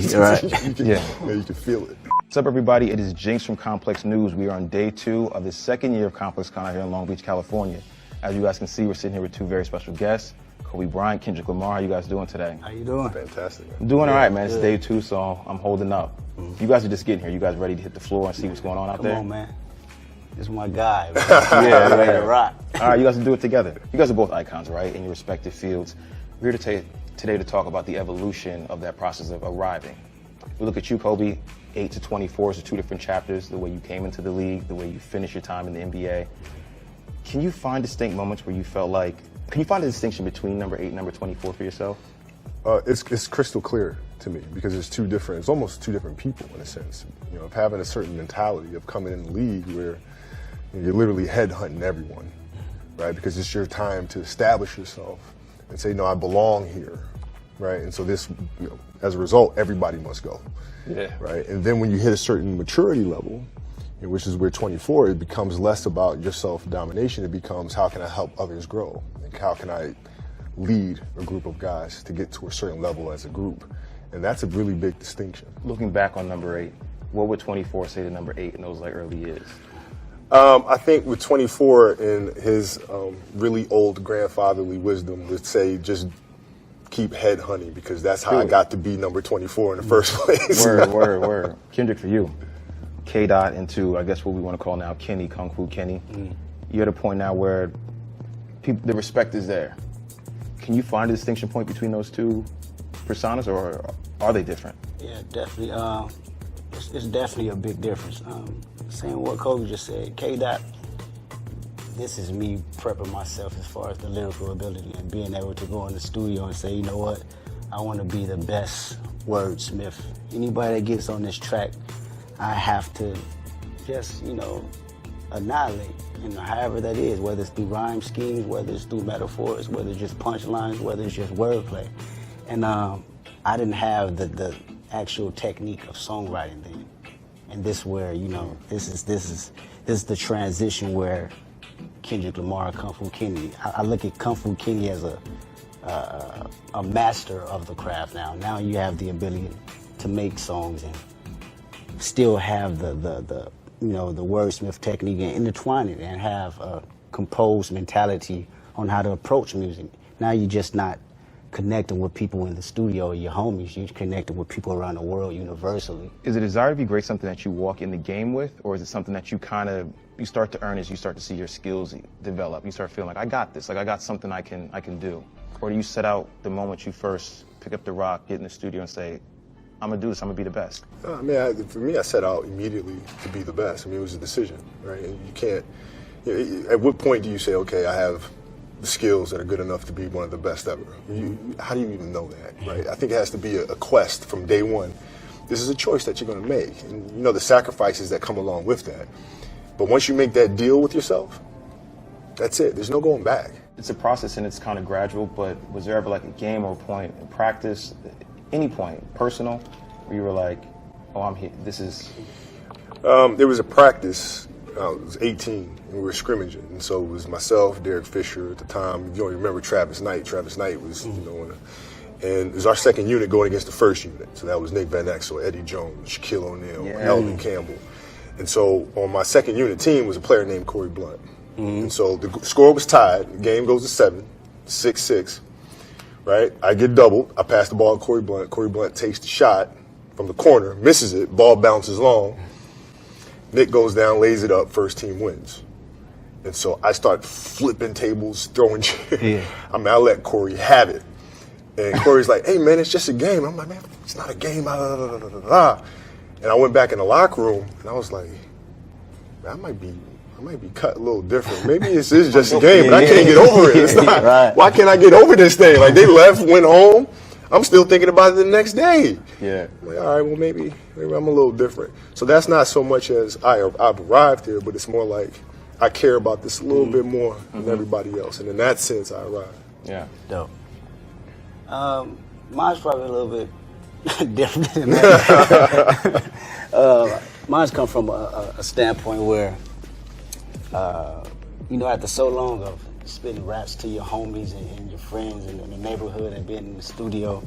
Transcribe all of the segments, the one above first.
heavy, right? Yeah, you can feel it. What's up, everybody? It is Jinx from Complex News. We are on day 2 of the second year of ComplexCon out here in Long Beach, California. As you guys can see, we're sitting here with 2 very special guests, Kobe Bryant, Kendrick Lamar. How you guys doing today? How you doing? Fantastic. I'm doing all right, man. It's day 2, so I'm holding up. You guys are just getting here. You guys ready to hit the floor and see what's going on out there? Come on, man. This is my guy. Yeah, ready to rock. All right, you guys can do it together. You guys are both icons, right, in your respective fields. We're here today to talk about the evolution of that process of arriving. We look at you, Kobe, 8 to 24 is 2 different chapters, the way you came into the league, the way you finished your time in the NBA. Can you find distinct moments where you felt like, can you find a distinction between number 8 and number 24 for yourself? It's crystal clear to me because it's almost two different people in a sense. You know, of having a certain mentality of coming in the league where you're literally headhunting everyone, right? Because it's your time to establish yourself and say, no, I belong here, right? And so this, as a result, everybody must go, right? And then when you hit a certain maturity level, which is where 24, it becomes less about your self-domination. It becomes, how can I help others grow? Like, how can I lead a group of guys to get to a certain level as a group? And that's a really big distinction. Looking back on number 8, what would 24 say to number 8 in those early years? I think with 24 and his really old grandfatherly wisdom would say, just keep head hunting, because that's how I got to be number 24 in the first place. Word. Kendrick, for you, K-Dot into, I guess what we want to call now Kenny, Kung Fu Kenny. You're at a point now where the respect is there. Can you find a distinction point between those two personas, or are they different? Yeah, definitely. It's definitely a big difference. Saying what Kobe just said, K-Dot, this is me prepping myself as far as the lyrical ability and being able to go in the studio and say, you know what, I want to be the best wordsmith. Anybody that gets on this track, I have to just, annihilate, however that is, whether it's through rhyme schemes, whether it's through metaphors, whether it's just punchlines, whether it's just wordplay. And I didn't have the actual technique of songwriting then. And this where, this is the transition where Kendrick Lamar, Kung Fu Kenny. I look at Kung Fu Kenny as a master of the craft now. Now you have the ability to make songs and still have the wordsmith technique and intertwine it and have a composed mentality on how to approach music. Now you're just not connecting with people in the studio or your homies, you're connecting with people around the world universally. Is a desire to be great something that you walk in the game with, or is it something that you start to earn as you start to see your skills develop? You start feeling like, I got this, like I got something I can do. Or do you set out the moment you first pick up the rock, get in the studio and say, I'm gonna do this, I'm gonna be the best? For me, I set out immediately to be the best. I mean, it was a decision, right? And you can't, at what point do you say, okay, I have the skills that are good enough to be one of the best ever? How do you even know that, right? I think it has to be a quest from day one. This is a choice that you're gonna make, and the sacrifices that come along with that. But once you make that deal with yourself, that's it, there's no going back. It's a process and it's kind of gradual, but was there ever like a game or a point in practice, any point, personal, where you were like, oh, I'm here, this is... There was a practice, I was 18, and we were scrimmaging, and so it was myself, Derek Fisher at the time. You don't remember Travis Knight. Travis Knight was, and it was our second unit going against the first unit. So that was Nick Van Exel, Eddie Jones, Shaquille O'Neal, Elvin Campbell. And so on my second unit team was a player named Corey Blunt. And so the score was tied. The game goes to 7, 6-6, right? I get doubled. I pass the ball to Corey Blunt. Corey Blunt takes the shot from the corner, misses it, ball bounces long. Nick goes down, lays it up, first team wins. And so I start flipping tables, throwing chairs. I let Corey have it. And Corey's like, hey, man, it's just a game. I'm like, man, it's not a game. And I went back in the locker room, and I was like, man, I might be cut a little different. Maybe this is just a game, but I can't get over it. It's not, why can't I get over this thing? Like, they left, went home. I'm still thinking about it the next day. I'm like, all right, well, maybe I'm a little different. So that's not so much as I've arrived here, but it's more like I care about this a little bit more than everybody else. And in that sense, I arrived. Yeah. Dope. Mine's probably a little bit different than that. Mine's come from a standpoint where, after so long of spitting raps to your homies and your friends and in the neighborhood and being in the studio,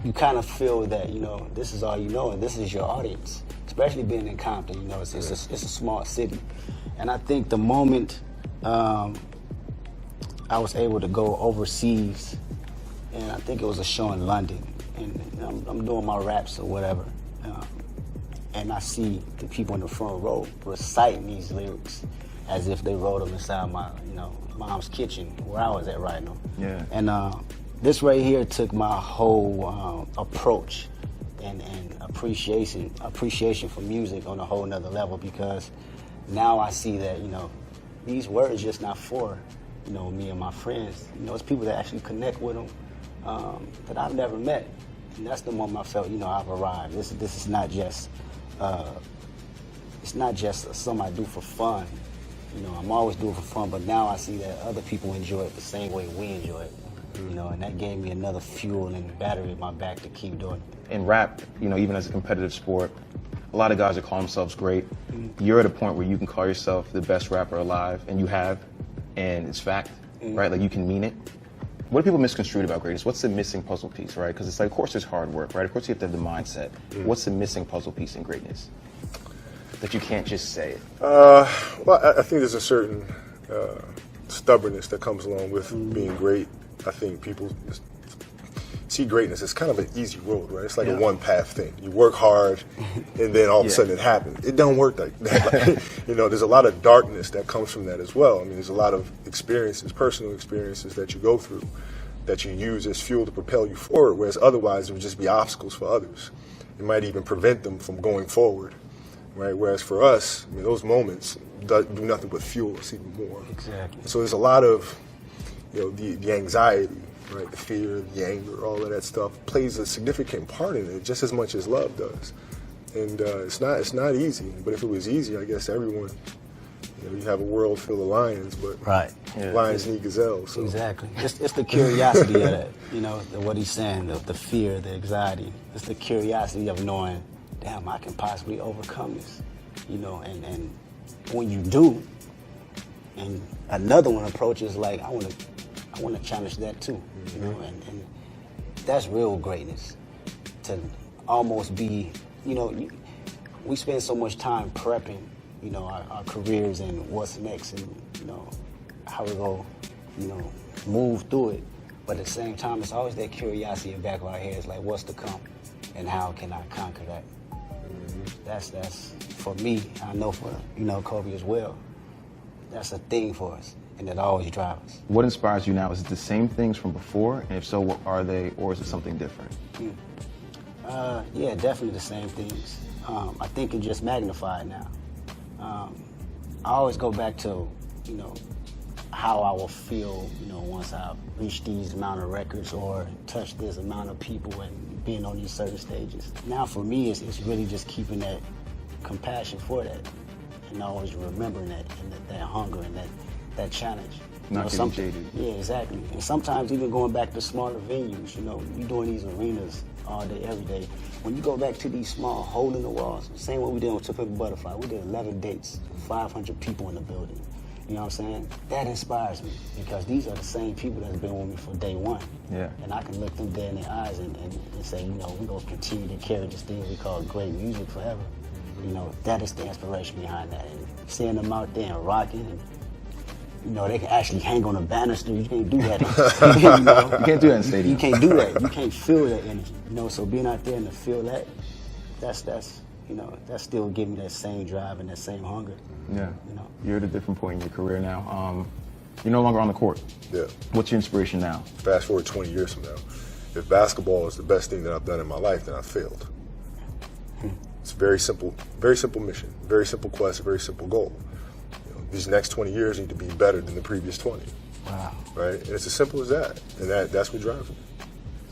you kind of feel that, you know, this is all you know and this is your audience, especially being in Compton. You know, it's a small city. And I think the moment I was able to go overseas, and I think it was a show in London, and I'm doing my raps or whatever, and I see the people in the front row reciting these lyrics as if they wrote them inside my, you know, mom's kitchen where I was at writing them. Yeah. And this right here took my whole approach and appreciation for music on a whole nother level, because now I see that, you know, these words just not for, you know, me and my friends. You know, it's people that actually connect with them that I've never met. And that's the moment I felt, you know, I've arrived. This is not just, it's not just something I do for fun. You know, I'm always doing it for fun, but now I see that other people enjoy it the same way we enjoy it. You know, and that gave me another fuel and battery in my back to keep doing it. In rap, you know, even as a competitive sport, a lot of guys that call themselves great. You're at a point where you can call yourself the best rapper alive, and you have, and it's fact, right? Like, you can mean it. What are people misconstrued about greatness? What's the missing puzzle piece, right? Because it's like, of course, there's hard work, right? Of course, you have to have the mindset. What's the missing puzzle piece in greatness that you can't just say it? Well, I think there's a certain stubbornness that comes along with being great. I think people see greatness as kind of an easy road, right? It's like a one-path thing. You work hard, and then all of a sudden it happens. It don't work like that. Like, you know, there's a lot of darkness that comes from that as well. I mean, there's a lot of experiences, personal experiences that you go through that you use as fuel to propel you forward, whereas otherwise it would just be obstacles for others. It might even prevent them from going forward, right? Whereas for us, I mean, those moments do nothing but fuel us even more. Exactly. So there's a lot of, you know, the anxiety, right, the fear, the anger, all of that stuff plays a significant part in it, just as much as love does. And it's not easy. But if it was easy, I guess everyone, you know, you have a world full of lions, but lions need gazelles. So. Exactly. It's the curiosity of that, you know, what he's saying, the fear, the anxiety. It's the curiosity of knowing, damn, I can possibly overcome this, you know, and when you do, and another one approaches like, I want to challenge that too, you know, and that's real greatness. To almost be, you know, we spend so much time prepping, you know, our careers and what's next, and you know how we go, you know, move through it. But at the same time, it's always that curiosity in the back of our heads, like what's to come, and how can I conquer that? That's for me. I know for, you know, Kobe as well. That's a thing for us. And it always drives us. What inspires you now? Is it the same things from before? And if so, what are they, or is it something different? Yeah, definitely the same things. I think it just magnified now. I always go back to, you know, how I will feel, you know, once I reach these amount of records or touch this amount of people and being on these certain stages. Now for me, it's really just keeping that compassion for that and always remembering that and that hunger and that challenge. Not getting jaded. Yeah, exactly. And sometimes even going back to smaller venues, you know, you're doing these arenas all day, every day. When you go back to these small hole in the walls, same way we did with Two Paper Butterfly, we did 11 dates, 500 people in the building. You know what I'm saying? That inspires me because these are the same people that's been with me for day one. Yeah. And I can look them dead in their eyes and say, you know, we're going to continue to carry this thing we call great music forever. You know, that is the inspiration behind that. And seeing them out there and rocking and, you know, they can actually hang on a banister. You can't do that. You know? You can't do that in stadium. You can't do that. You can't feel that energy. You know, so being out there and to feel that, that's you know, that's still giving me that same drive and that same hunger. Yeah. You know. You're at a different point in your career now. You're no longer on the court. Yeah. What's your inspiration now? Fast forward 20 years from now. If basketball is the best thing that I've done in my life, then I failed. It's a very simple mission, very simple quest, a very simple goal. These next 20 years need to be better than the previous 20. Wow. Right? And it's as simple as that. And that's what drives me.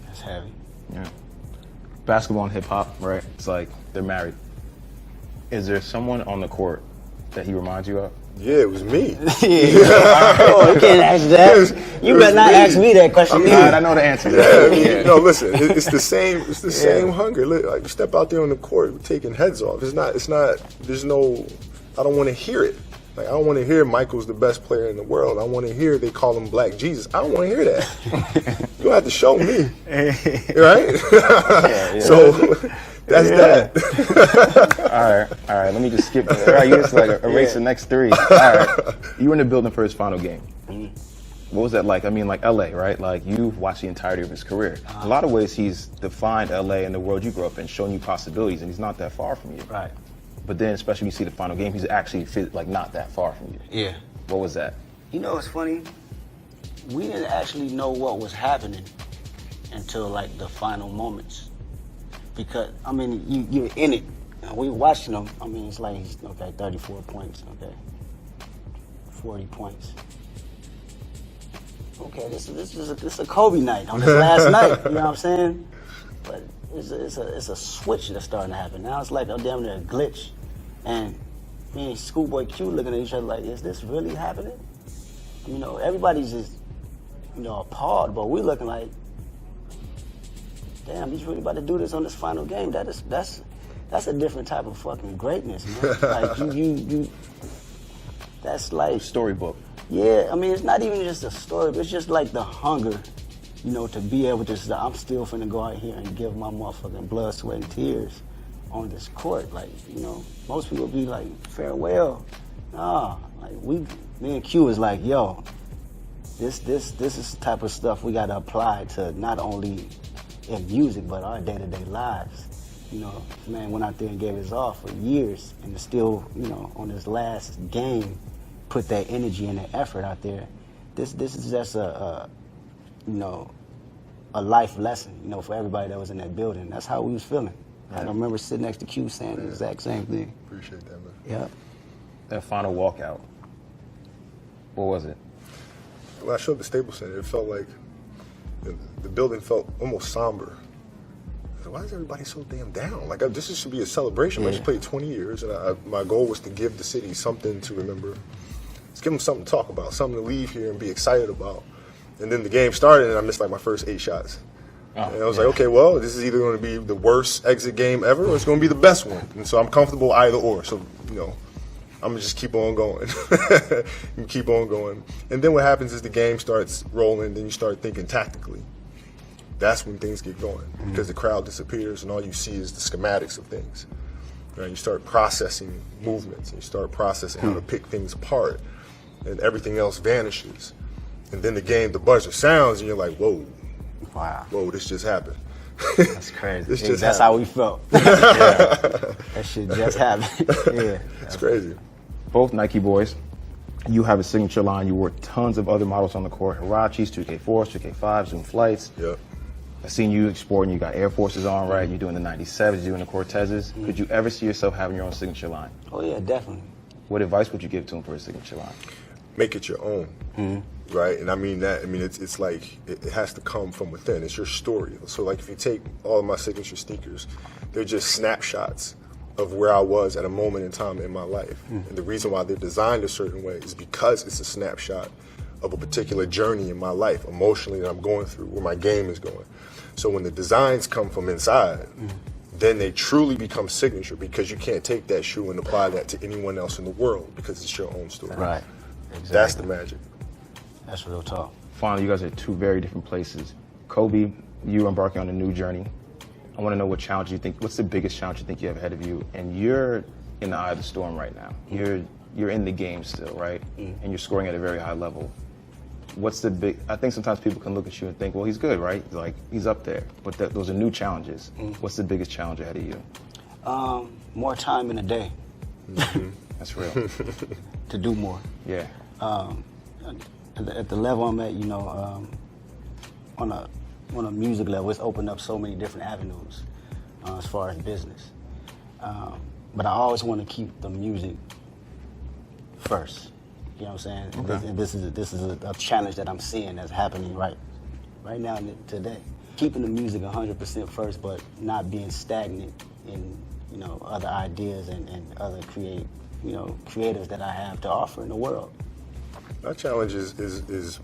That's heavy. Yeah. Basketball and hip hop, right? It's like they're married. Is there someone on the court that he reminds you of? Yeah, it was me. Oh, you can't ask that. You better not ask me that question. I know the answer. Yeah, I mean, no, listen, it's the same. It's the same hunger. Like, you step out there on the court, we're taking heads off. There's no. I don't want to hear it. Like, I don't want to hear Michael's the best player in the world. I want to hear they call him Black Jesus. I don't want to hear that. You have to show me, right? Yeah. So that's that. All right. Let me just skip. All right, you just like erase the next three. All right, you were in the building for his final game. What was that like? I mean, like LA, right? Like, you've watched the entirety of his career. A lot of ways, he's defined LA and the world you grew up in, shown you possibilities, and he's not that far from you. Right. But then, especially when you see the final game, he's actually like not that far from you. Yeah. What was that? You know, it's funny. We didn't actually know what was happening until like the final moments, because I mean, you're in it. We watching him. I mean, it's like, okay, 34 points. Okay, 40 points. Okay, this is a Kobe night on this last night. You know what I'm saying? But it's a switch that's starting to happen. Now it's like a damn near glitch, and me and Schoolboy Q looking at each other like, is this really happening? You know, everybody's just, you know, appalled, but we looking like, damn, he's really about to do this on this final game. That's a different type of fucking greatness, man. Like you that's like Storybook. Yeah, I mean, it's not even just a story, but it's just like the hunger, you know, to be able to say, I'm still finna go out here and give my motherfucking blood, sweat, and tears on this court. Like, you know, most people be like, farewell. Nah, like me and Q is like, yo, this is the type of stuff we gotta apply to not only in music, but our day-to-day lives. You know, man went out there and gave his all for years, and still, you know, on his last game, put that energy and that effort out there. This is just a you know, a life lesson, you know, for everybody that was in that building. That's how we was feeling. I remember sitting next to Q saying the exact same thing. Appreciate that, man. Yeah. That final walkout. What was it? When I showed up at Staples Center, it felt like the building felt almost somber. I said, why is everybody so damn down? Like, this should be a celebration. Yeah. I just played 20 years, and my goal was to give the city something to remember. Let's give them something to talk about, something to leave here and be excited about. And then the game started, and I missed like my first 8 shots. And I was like, okay, well, this is either going to be the worst exit game ever, or it's going to be the best one. And so I'm comfortable either or. So, you know, I'm going to just keep on going. You keep on going. And then what happens is the game starts rolling, then you start thinking tactically. That's when things get going, because the crowd disappears and all you see is the schematics of things. Right? You start processing movements, and you start processing how to pick things apart, and everything else vanishes. And then the buzzer sounds, and you're like, whoa. Wow. Whoa, this just happened. That's crazy. That's happened. How we felt. Yeah. That shit just happened. Yeah. It's crazy. Both Nike boys. You have a signature line. You wore tons of other models on the court. Hirachis, 2K4s, 2K5s, Zoom Flights. Yep. I've seen you exporting. You got Air Forces on, right? You're doing the 97s, you're doing the Cortezes. Could you ever see yourself having your own signature line? Oh, yeah, definitely. What advice would you give to him for his signature line? Make it your own, right? And I mean that. I mean, it's like it has to come from within. It's your story. So, like, if you take all of my signature sneakers, they're just snapshots of where I was at a moment in time in my life. And the reason why they're designed a certain way is because it's a snapshot of a particular journey in my life, emotionally, that I'm going through, where my game is going. So when the designs come from inside, then they truly become signature, because you can't take that shoe and apply that to anyone else in the world, because it's your own story. Right. Exactly. That's the magic. That's real talk. Finally, you guys are at two very different places. Kobe, you're embarking on a new journey. I want to know what's the biggest challenge you think you have ahead of you? And you're in the eye of the storm right now. You're in the game still, right? And you're scoring at a very high level. I think sometimes people can look at you and think, well, he's good, right? Like, he's up there. But those are new challenges. What's the biggest challenge ahead of you? More time in a day. That's real. To do more. Yeah. At the level I'm at, you know, on a music level, it's opened up so many different avenues as far as business. But I always want to keep the music first. You know what I'm saying? Okay. This is a challenge that I'm seeing that's happening right now today. Keeping the music 100% first, but not being stagnant in, you know, other ideas and other creatives that I have to offer in the world. My challenge is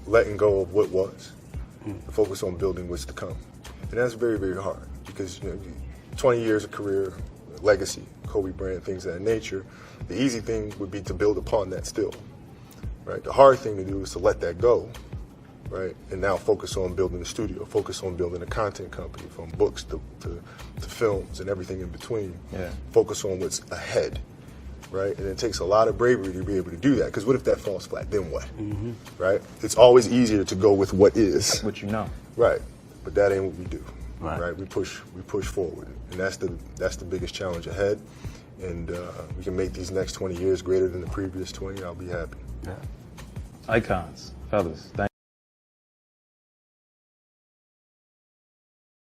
letting go of what was, focus on building what's to come, and that's very, very hard, because, you know, 20 years of career, legacy, Kobe brand, things of that nature. The easy thing would be to build upon that still, right? The hard thing to do is to let that go, right? And now focus on building a studio, focus on building a content company, from books to films and everything in between. Yeah. Focus on what's ahead, right? And it takes a lot of bravery to be able to do that, because what if that falls flat? Then what, right? It's always easier to go with what is. What you know. Right, but that ain't what we do. Right. We push forward, and that's the biggest challenge ahead. And we can make these next 20 years greater than the previous 20. I'll be happy. Yeah. Icons, fellas, thank you.